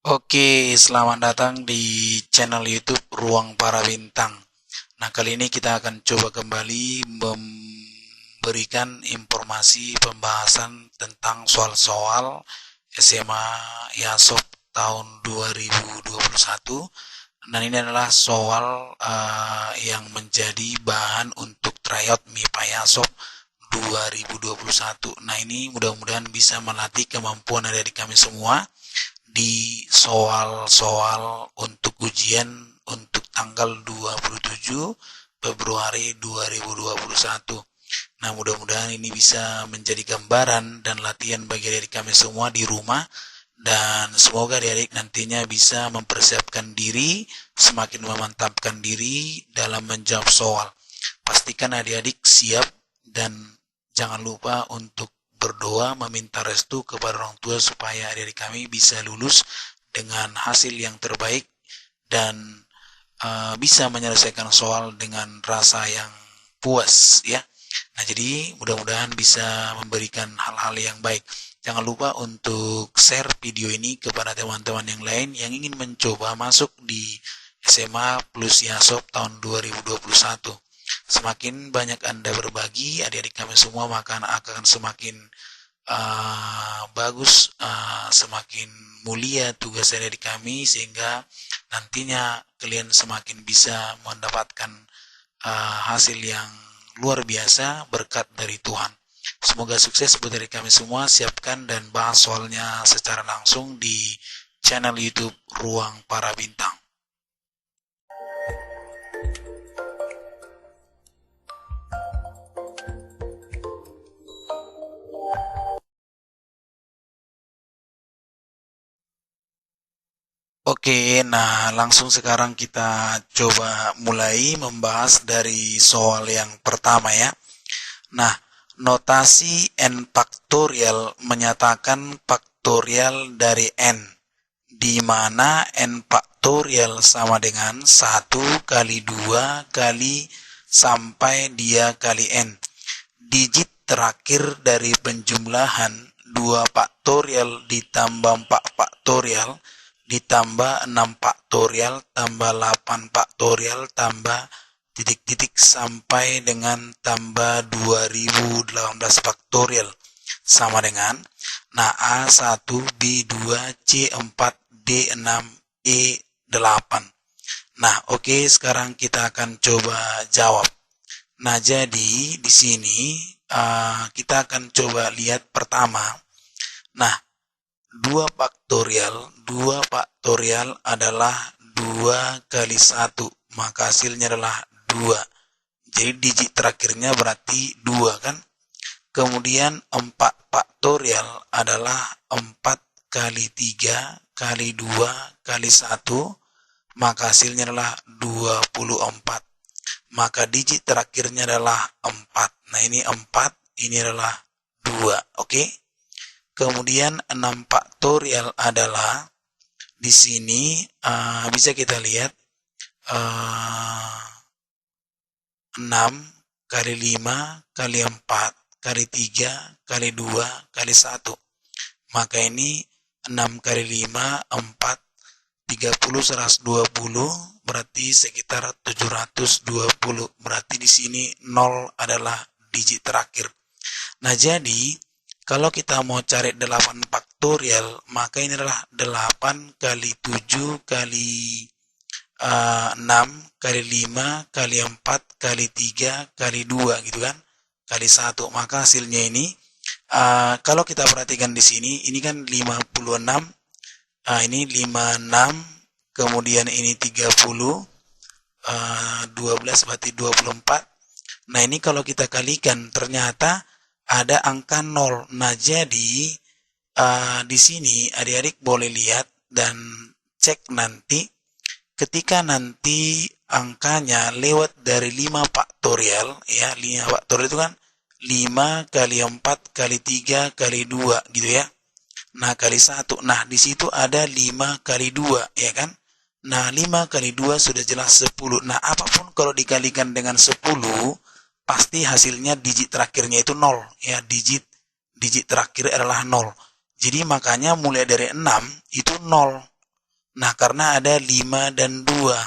Oke, selamat datang di channel YouTube Ruang Para Bintang. Nah, kali ini kita akan coba kembali memberikan informasi pembahasan tentang soal-soal SMA Yasop tahun 2021. Dan ini adalah soal yang menjadi bahan untuk tryout MIPA Yasop 2021. Nah, ini mudah-mudahan bisa melatih kemampuan adik-adik kami semua di soal-soal untuk ujian untuk tanggal 27 Februari 2021. Nah, mudah-mudahan ini bisa menjadi gambaran dan latihan bagi adik kami semua di rumah, dan semoga adik-adik nantinya bisa mempersiapkan diri, semakin memantapkan diri dalam menjawab soal. Pastikan adik-adik siap dan jangan lupa untuk berdoa meminta restu kepada orang tua supaya adik-adik kami bisa lulus dengan hasil yang terbaik dan bisa menyelesaikan soal dengan rasa yang puas ya. Nah, jadi mudah-mudahan bisa memberikan hal-hal yang baik. Jangan lupa untuk share video ini kepada teman-teman yang lain yang ingin mencoba masuk di SMA plus Yasop tahun 2021. Semakin banyak Anda berbagi, adik-adik kami semua, maka akan semakin bagus, semakin mulia tugas adik-adik kami, sehingga nantinya kalian semakin bisa mendapatkan hasil yang luar biasa berkat dari Tuhan. Semoga sukses buat dari kami semua. Siapkan dan bahas soalnya secara langsung di channel YouTube Ruang Para Bintang. Oke, nah langsung sekarang kita coba mulai membahas dari soal yang pertama ya. Nah, notasi n faktorial menyatakan faktorial dari n, di mana n faktorial sama dengan 1 kali 2 kali sampai dia kali n. Digit terakhir dari penjumlahan 2 faktorial ditambah 4 faktorial ditambah 6 faktorial tambah 8 faktorial tambah titik-titik sampai dengan tambah 2018 faktorial sama dengan A1, B2, C4, D6, E8. Nah, oke, sekarang kita akan coba jawab. Nah, jadi di sini kita akan coba lihat pertama. Nah, 2 faktorial adalah 2 kali 1, maka hasilnya adalah 2. Jadi digit terakhirnya berarti 2 kan? Kemudian 4 faktorial adalah 4 kali 3 kali 2 kali 1, maka hasilnya adalah 24. Maka digit terakhirnya adalah 4. Nah, ini 4, ini adalah 2. Oke? Kemudian 6 faktorial adalah di sini bisa kita lihat 6 kali 5 kali 4 kali 3 kali 2 kali 1. Maka ini 6 kali 5, 4, 30, 120, berarti sekitar 720. Berarti di sini 0 adalah digit terakhir. Nah, jadi kalau kita mau cari 8 faktorial, maka ini adalah 8 kali 7 kali 6 kali 5 kali 4 kali 3 kali 2 gitu kan, kali 1. Maka hasilnya ini kalau kita perhatikan di sini, ini kan 56, ini 56, kemudian ini 30, 12 berarti 24. Nah, ini kalau kita kalikan ternyata ada angka 0. Nah, jadi di sini adik-adik boleh lihat dan cek nanti ketika nanti angkanya lewat dari 5 faktorial ya, 5 faktorial itu kan 5 kali 4 kali 3 kali 2 gitu ya. Nah, kali 1. Nah, di situ ada 5 kali 2 ya kan. Nah, 5 kali 2 sudah jelas 10. Nah, apapun kalau dikalikan dengan 10 pasti hasilnya digit terakhirnya itu 0 ya, digit terakhir adalah 0. Jadi makanya mulai dari 6 itu 0. Nah, karena ada 5 dan 2.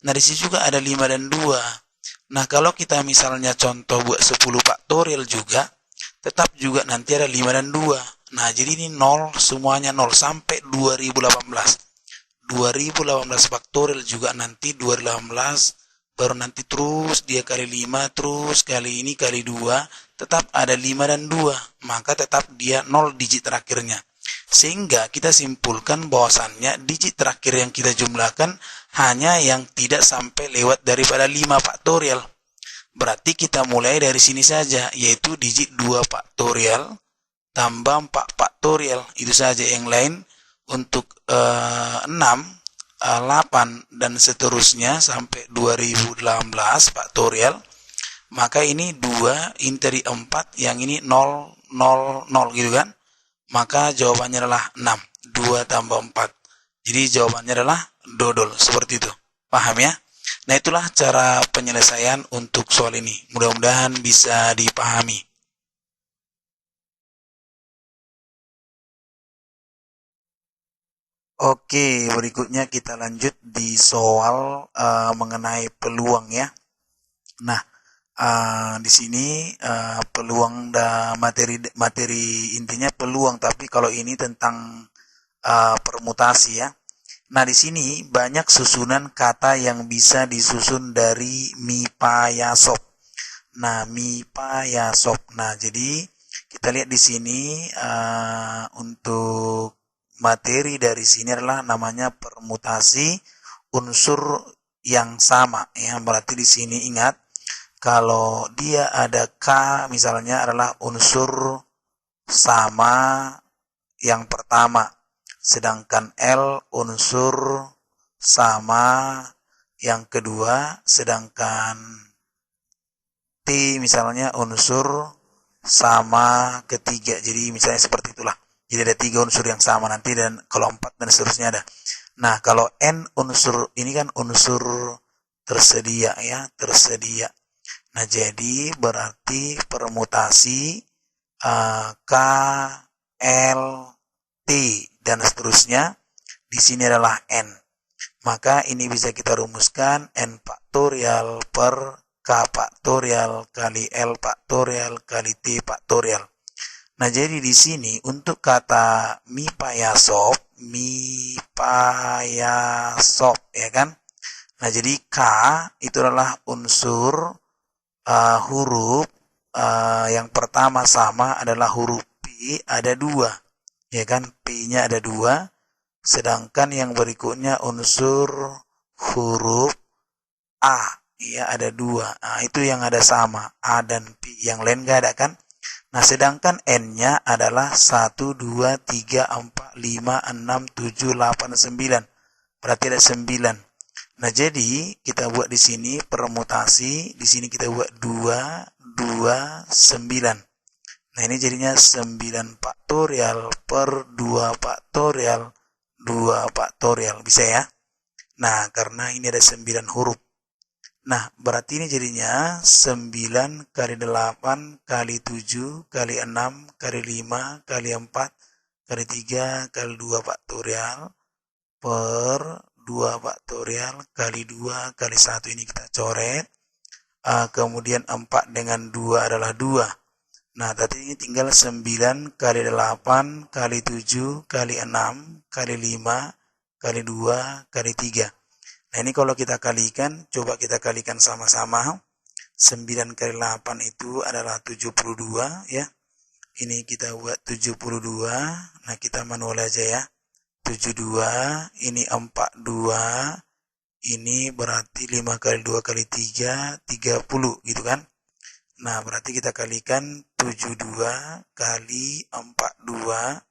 Nah, di sini juga ada 5 dan 2. Nah, kalau kita misalnya contoh buat 10 faktorial juga, tetap juga nanti ada 5 dan 2. Nah, jadi ini 0, semuanya 0 sampai 2018. 2018 faktorial juga nanti 2018, baru nanti terus dia kali 5, terus kali ini kali 2, tetap ada 5 dan 2, maka tetap dia 0 digit terakhirnya. Sehingga kita simpulkan bahwasannya digit terakhir yang kita jumlahkan hanya yang tidak sampai lewat daripada 5 faktorial. Berarti kita mulai dari sini saja, yaitu digit 2 faktorial tambah 4 faktorial. Itu saja, yang lain untuk 6, 8, dan seterusnya sampai 2018 faktorial. Maka ini 2 interi 4, yang ini 0, 0, 0 gitu kan. Maka jawabannya adalah 6. 2 tambah 4. Jadi jawabannya adalah dodol. Seperti itu. Paham ya? Nah, itulah cara penyelesaian untuk soal ini. Mudah-mudahan bisa dipahami. Oke, berikutnya kita lanjut di soal mengenai peluang ya. Nah, di sini peluang materi intinya peluang, tapi kalau ini tentang permutasi ya. Nah, di sini banyak susunan kata yang bisa disusun dari mipayasop. Nah, mipayasop. Nah, jadi kita lihat di sini untuk materi dari sini adalah namanya permutasi unsur yang sama ya. Berarti di sini ingat, kalau dia ada K misalnya adalah unsur sama yang pertama, sedangkan L unsur sama yang kedua, sedangkan T misalnya unsur sama ketiga. Jadi misalnya seperti itulah. Jadi ada 3 unsur yang sama nanti, dan kalau 4 dan seterusnya ada. Nah, kalau N unsur ini kan unsur tersedia ya, tersedia. Nah, jadi berarti permutasi K, L, T dan seterusnya di sini adalah N. Maka ini bisa kita rumuskan N faktorial per K faktorial kali L faktorial kali T faktorial. Nah, jadi di sini untuk kata mipayasop ya kan. Nah, jadi K itu adalah unsur huruf yang pertama sama adalah huruf P, ada 2. Ya kan, P-nya ada 2. Sedangkan yang berikutnya unsur huruf A, ya ada 2. Nah, itu yang ada sama, A dan P. Yang lain gak ada kan? Nah, sedangkan N-nya adalah 1, 2, 3, 4, 5, 6, 7, 8, 9. Berarti ada 9. Nah, jadi kita buat di sini permutasi, di sini kita buat 2, 2, 9. Nah, ini jadinya 9 faktorial per 2 faktorial, 2 faktorial. Bisa ya? Nah, karena ini ada 9 huruf. Nah, berarti ini jadinya 9 kali 8 kali 7 kali 6 kali 5 kali 4 kali 3 kali 2 faktorial per 2 faktorial kali 2 kali 1, ini kita coret. Kemudian 4 dengan 2 adalah 2. Nah, tadi ini tinggal 9 kali 8 kali 7 kali 6 kali 5 kali 2 kali 3. Nah, ini kalau kita kalikan, coba kita kalikan sama-sama. 9 kali 8 itu adalah 72 ya. Ini kita buat 72. Nah, kita manual aja ya. 72, ini 42. Ini berarti 5 kali 2 kali 3, 30 gitu kan. Nah, berarti kita kalikan 72 kali 42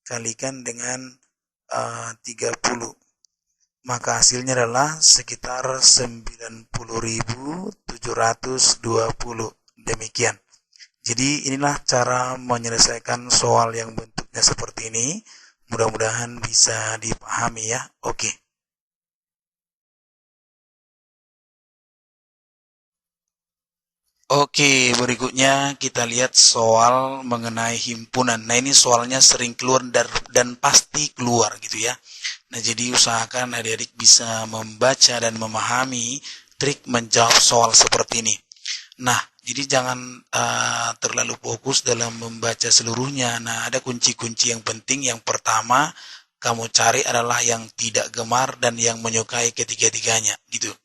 kalikan dengan 30. Maka hasilnya adalah sekitar 90.720. Demikian. Jadi inilah cara menyelesaikan soal yang bentuknya seperti ini. Mudah-mudahan bisa dipahami ya. Oke. Oke, berikutnya kita lihat soal mengenai himpunan. Nah, ini soalnya sering keluar dan pasti keluar gitu ya. Nah, jadi usahakan adik-adik bisa membaca dan memahami trik menjawab soal seperti ini. Nah, jadi jangan terlalu fokus dalam membaca seluruhnya. Nah, ada kunci-kunci yang penting. Yang pertama, kamu cari adalah yang tidak gemar dan yang menyukai ketiga-tiganya gitu.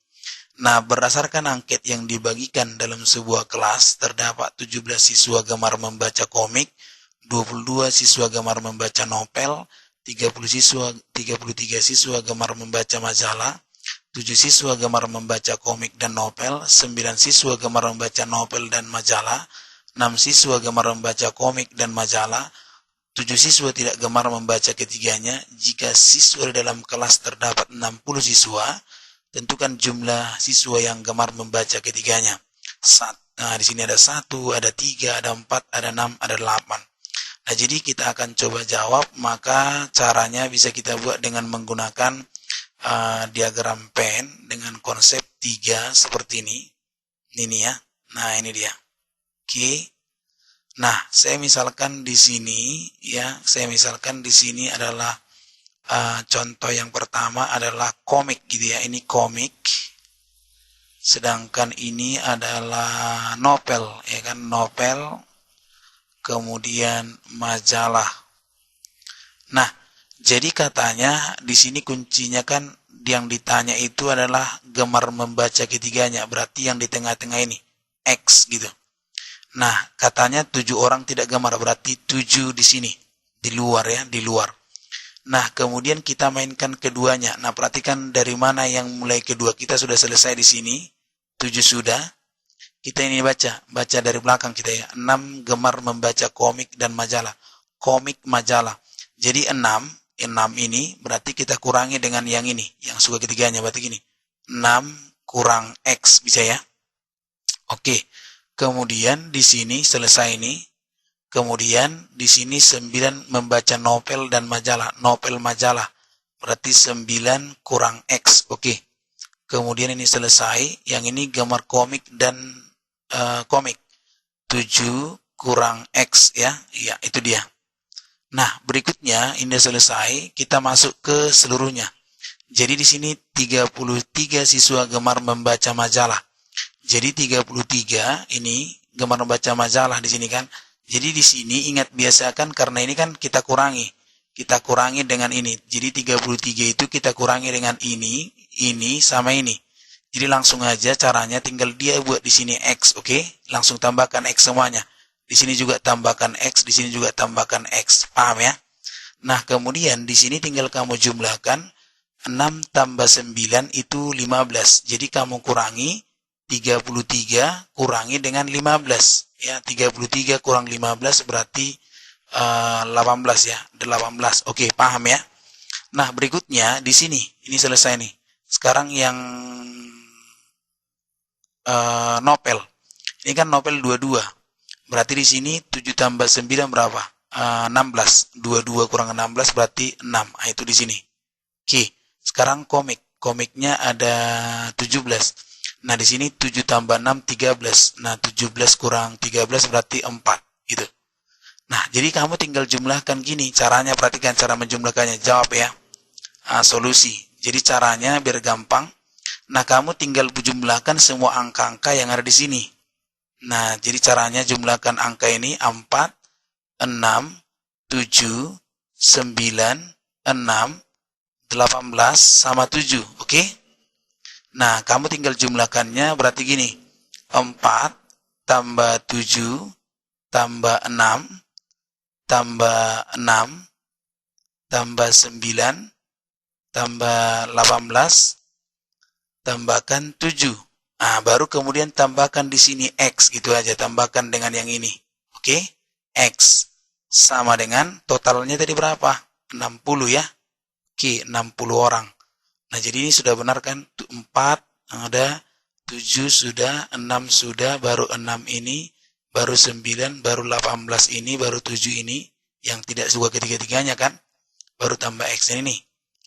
Nah, berdasarkan angket yang dibagikan dalam sebuah kelas, terdapat 17 siswa gemar membaca komik, 22 siswa gemar membaca novel, 33 siswa gemar membaca majalah, 7 siswa gemar membaca komik dan novel, 9 siswa gemar membaca novel dan majalah, 6 siswa gemar membaca komik dan majalah, 7 siswa tidak gemar membaca ketiganya. Jika siswa dalam kelas terdapat 60 siswa, tentukan jumlah siswa yang gemar membaca ketiganya. Nah, di sini ada 1, ada 3, ada 4, ada 6, ada 8. Nah, jadi kita akan coba jawab, maka caranya bisa kita buat dengan menggunakan diagram pen dengan konsep 3 seperti ini. Ini ya. Nah, ini dia. Oke. Nah, saya misalkan di sini adalah contoh yang pertama adalah komik gitu ya. Ini komik. Sedangkan ini adalah novel, ya kan, novel. Kemudian majalah. Nah, jadi katanya di sini kuncinya kan yang ditanya itu adalah gemar membaca ketiganya. Berarti yang di tengah-tengah ini X gitu. Nah, katanya 7 orang tidak gemar, berarti 7 di sini. Di luar ya, di luar. Nah, kemudian kita mainkan keduanya. Nah, perhatikan dari mana yang mulai kedua. Kita sudah selesai di sini. 7 sudah. Kita ini baca dari belakang kita ya. 6 gemar membaca komik dan majalah. Komik, majalah. Jadi 6 ini berarti kita kurangi dengan yang ini. Yang suka ketiganya, berarti gini. 6 kurang X, bisa ya? Oke. Kemudian di sini selesai ini. Kemudian di sini 9 membaca novel dan majalah. Novel, majalah. Berarti 9 kurang X. Oke. Kemudian ini selesai. Yang ini gambar komik dan komik. 7 kurang X ya. Ya, itu dia. Nah, berikutnya ini selesai. Kita masuk ke seluruhnya. Jadi di sini 33 siswa gemar membaca majalah. Jadi 33 ini gemar membaca majalah di sini kan. Jadi di sini ingat biasakan karena ini kan kita kurangi. Kita kurangi dengan ini. Jadi 33 itu kita kurangi dengan ini sama ini. Jadi langsung aja caranya tinggal dia buat di sini X, oke? Langsung tambahkan X semuanya. Di sini juga tambahkan X, di sini juga tambahkan X. Paham ya? Nah, kemudian di sini tinggal kamu jumlahkan 6 tambah 9 itu 15. Jadi kamu kurangi 33 kurangi dengan 15. Ya, 33 kurang 15 berarti 18 ya. 18. Oke, paham ya? Nah, berikutnya di sini. Ini selesai nih. Sekarang yang novel. Ini kan novel 22. Berarti di sini 7 tambah 9 berapa? 16. 22 kurang 16 berarti 6. Nah, itu di sini. Oke. Sekarang komik. Komiknya ada 17. Nah, di sini 7 tambah 6 13. Nah, 17 kurang 13 berarti 4 gitu. Nah, jadi kamu tinggal jumlahkan gini. Caranya perhatikan cara menjumlahkannya. Jawab ya. Solusi. Jadi caranya biar gampang. Nah, kamu tinggal jumlahkan semua angka-angka yang ada di sini. Nah, jadi caranya jumlahkan angka ini 4, 6, 7, 9, 6, 18, sama 7. Oke? Nah, kamu tinggal jumlahkannya berarti gini. 4 tambah 7 tambah 6 tambah 6 tambah 9 tambah 18 tambahkan 7. Nah, baru kemudian tambahkan di sini X gitu aja, tambahkan dengan yang ini. Oke? X sama dengan totalnya tadi berapa? 60 ya. Oke, 60 orang. Nah, jadi ini sudah benar kan? 4 ada, 7 sudah, 6 sudah, baru 6 ini, baru 9, baru 18 ini, baru 7 ini yang tidak suka ketiga-tiganya kan? Baru tambah X ini nih.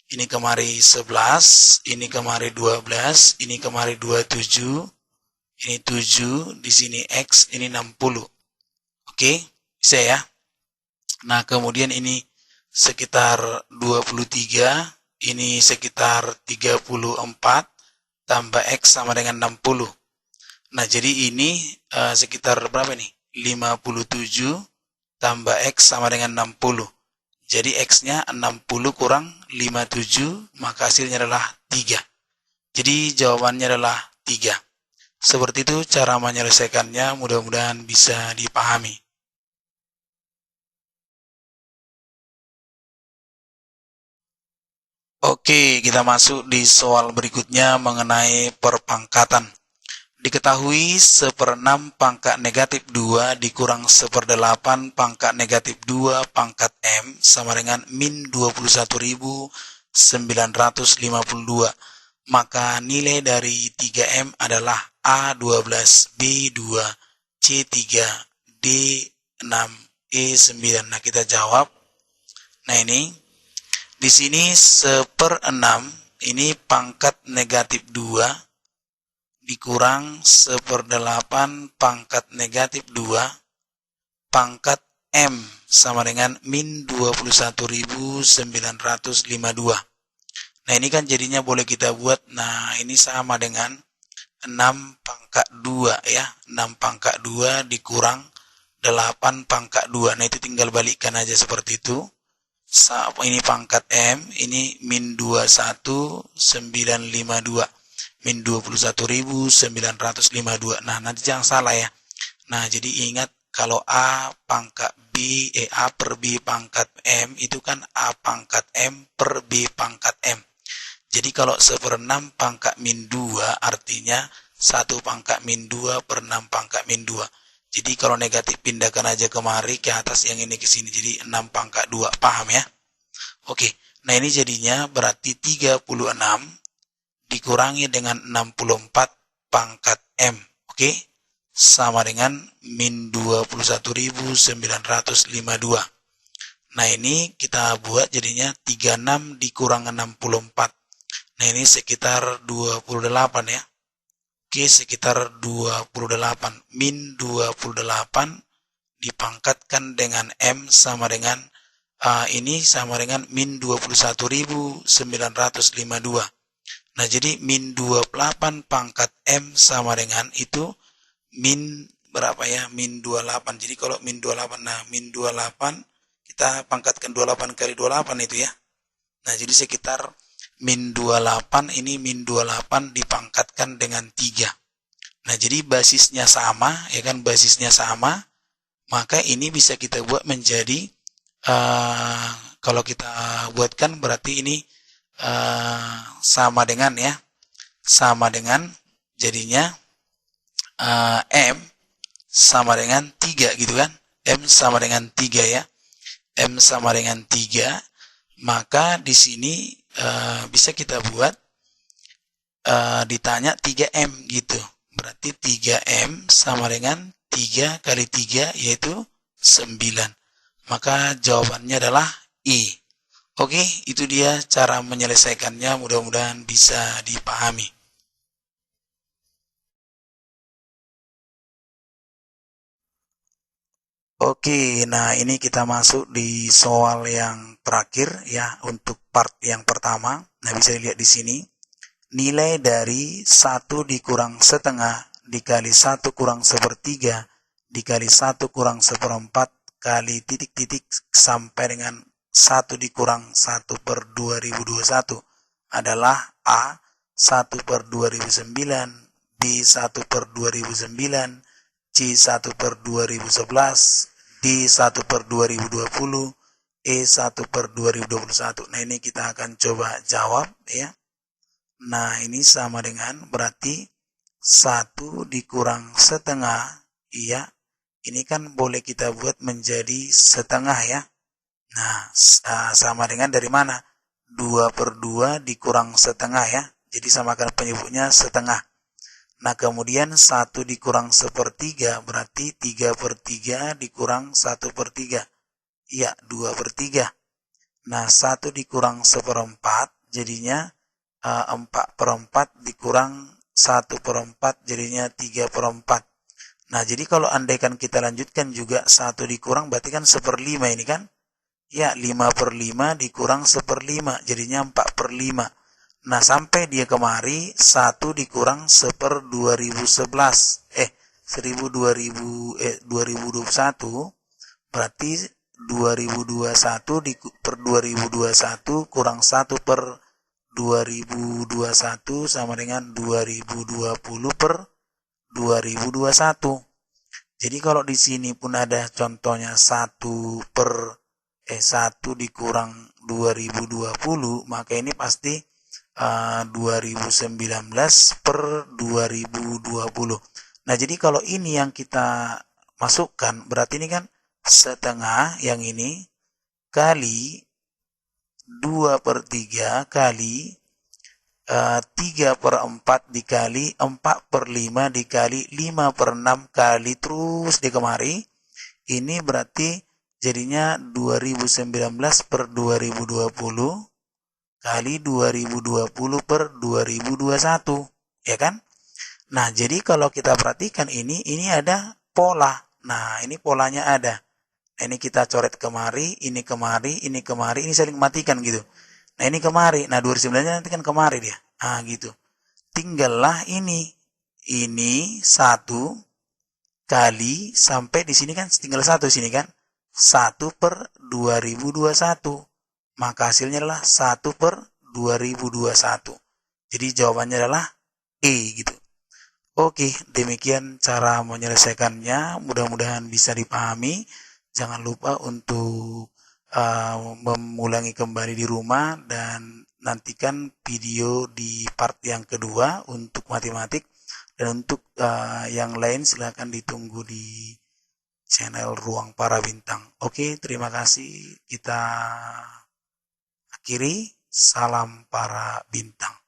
Ini kemari 11, ini kemari 12, ini kemari 27, Ini 7, di sini X, ini 60. Oke, bisa ya? Nah, kemudian ini sekitar 23, ini sekitar 34, tambah X sama dengan 60. Nah, jadi ini sekitar berapa nih? 57 tambah X sama dengan 60. Jadi X-nya 60 kurang 57, maka hasilnya adalah 3. Jadi jawabannya adalah 3. Seperti itu cara menyelesaikannya, mudah-mudahan bisa dipahami. Oke, kita masuk di soal berikutnya mengenai perpangkatan. Diketahui 1/6 pangkat negatif 2 dikurang 1/8 pangkat negatif 2 pangkat M sama dengan min 21.952. Maka nilai dari 3M adalah A12, B2, C3, D6, E9. Nah, kita jawab. Nah, ini di sini 1/6 ini pangkat negatif 2 dikurang 1/8 pangkat negatif 2 pangkat M sama dengan min 21.952. Nah, ini kan jadinya boleh kita buat, nah ini sama dengan 6 pangkat 2 ya. 6 pangkat 2 dikurang 8 pangkat 2. Nah, itu tinggal balikkan aja seperti itu. Ini pangkat M, ini min 21.952. Min 21.952. Nah, nanti jangan salah ya. Nah, jadi ingat kalau A pangkat B, A per B pangkat M, itu kan A pangkat M per B pangkat M. Jadi kalau 1/6 pangkat min 2, artinya 1 pangkat min 2 per 6 pangkat min 2. Jadi kalau negatif pindahkan aja kemari ke atas, yang ini ke sini. Jadi 6 pangkat 2. Paham ya? Oke. Nah, ini jadinya berarti 36 dikurangi dengan 64 pangkat M. Oke. Sama dengan min 21.952. Nah, ini kita buat jadinya 36 dikurang 64. Nah, ini sekitar 28 ya. Oke, sekitar 28. Min 28 dipangkatkan dengan M sama dengan ini sama dengan min 21.952. Nah, jadi min 28 pangkat M sama dengan itu min berapa ya? Min 28. Jadi kalau min 28, nah min 28 kita pangkatkan 28 kali 28 itu ya. Nah, jadi sekitar min 28, ini min 28 dipangkatkan dengan 3. Nah, jadi basisnya sama, ya kan, basisnya sama, maka ini bisa kita buat menjadi, kalau kita buatkan berarti ini sama dengan ya, sama dengan jadinya M sama dengan 3 gitu kan. M sama dengan 3 ya. M sama dengan 3, maka di sini bisa kita buat ditanya 3M gitu. Berarti 3M sama dengan 3 kali 3 yaitu 9. Maka jawabannya adalah I. Oke, itu dia cara menyelesaikannya, mudah-mudahan bisa dipahami. Oke, nah ini kita masuk di soal yang terakhir ya untuk part yang pertama. Nah, bisa dilihat di sini. Nilai dari 1 dikurang setengah dikali 1 kurang sepertiga dikali 1 kurang seperempat kali titik-titik sampai dengan 1 dikurang 1 per 2021 adalah A 1 per 2009, B 1 per 2009, C 1 per 2011, D 1 per 2020, E 1 per 2021. Nah, ini kita akan coba jawab ya. Nah, ini sama dengan berarti 1 dikurang setengah, iya, ini kan boleh kita buat menjadi setengah ya. Nah, sama dengan dari mana? 2 per 2 dikurang setengah ya. Jadi samakan penyebutnya setengah. Nah, kemudian 1 dikurang sepertiga berarti 3 per 3 dikurang 1 per 3. Iya, 2 per 3. Nah, 1 dikurang seperempat jadinya 4 per 4 dikurang 1/4 jadinya 3/4. Nah, jadi kalau andaikan kita lanjutkan juga 1 dikurang berarti kan 1/5 ini kan? Ya, 5/5 dikurang 1/5 jadinya 4/5. Nah, sampai dia kemari 1 dikurang 1/2011. 2021 berarti 2021 per 2021 kurang 1 per 2021 sama dengan 2020 per 2021. Jadi kalau di sini pun ada contohnya 1 dikurang 2020, maka ini pasti 2019 per 2020. Nah, jadi kalau ini yang kita masukkan, berarti ini kan setengah yang ini kali 2/3 kali 3/4 dikali 4/5 dikali 5/6 kali terus di kemari. Ini berarti jadinya 2019 per 2020 kali 2020 per 2021. Ya kan? Nah, jadi kalau kita perhatikan ini ada pola. Nah, ini polanya ada. Nah, ini kita coret kemari, ini kemari, ini kemari, ini saling matikan gitu. Nah, ini kemari. Nah, 2019 nanti kan kemari dia. Ah, gitu. Tinggallah ini. Ini 1 kali sampai di sini kan tinggal 1 sini kan. 1 per 2021. Maka hasilnya adalah 1 per 2021. Jadi jawabannya adalah E gitu. Oke, demikian cara menyelesaikannya. Mudah-mudahan bisa dipahami. Jangan lupa untuk mengulangi kembali di rumah dan nantikan video di part yang kedua untuk matematik, dan untuk yang lain silahkan ditunggu di channel Ruang Para Bintang. Oke, terima kasih. Kita akhiri. Salam para bintang.